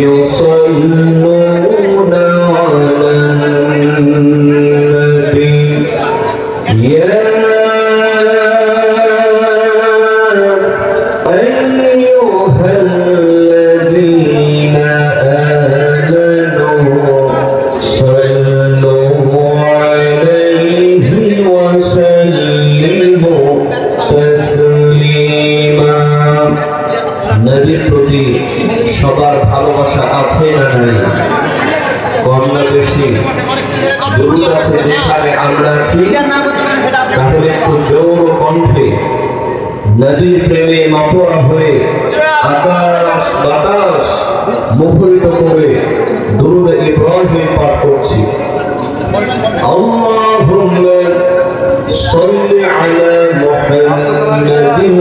يصلون على النبي يا أيها الذين آمنوا صلوا عليه وسلموا تسليما নবীর প্রতি সবার ভালোবাসা আছে না নাই? কম না বেশি? দরুদ আছে যেখানে আমরা আছি, তাহলে একটু জোর কণ্ঠে নবীর প্রেমে মাতোয়া হয়ে আকাশ বাতাস মুখরিত করে দরুদ ইব্রাহিম পাঠ করছি। আল্লাহুম্মা সাল্লি আলা মুহাম্মাদিন